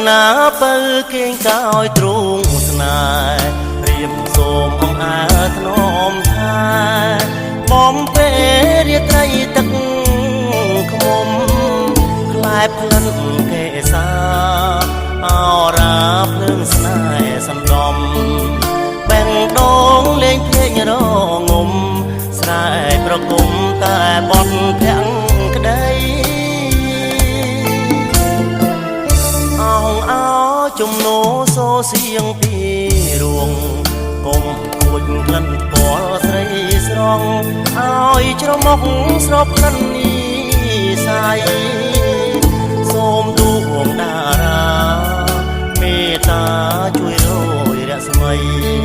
ណាបើគេងកោយទ្រូងស្នេហ៍រៀបសូមអំអើធ្នមថាបំពេលរាត្រីទឹកខ្មុំក្លែបក្លិនកេសាអរាភ្លើងស្នេហ៍សន្ដំបែងដងលេងភ្លេងរងំស្រែកប្រគំតែបត់ភាំងក្ដីអងអោជំនោសូសៀងពីរួងកុំគួចក្លិនពណ៌ស្រីស្រងឲ្យច្រមុះស្របក្លិននីសាយសូមទូងតារាមេត្តា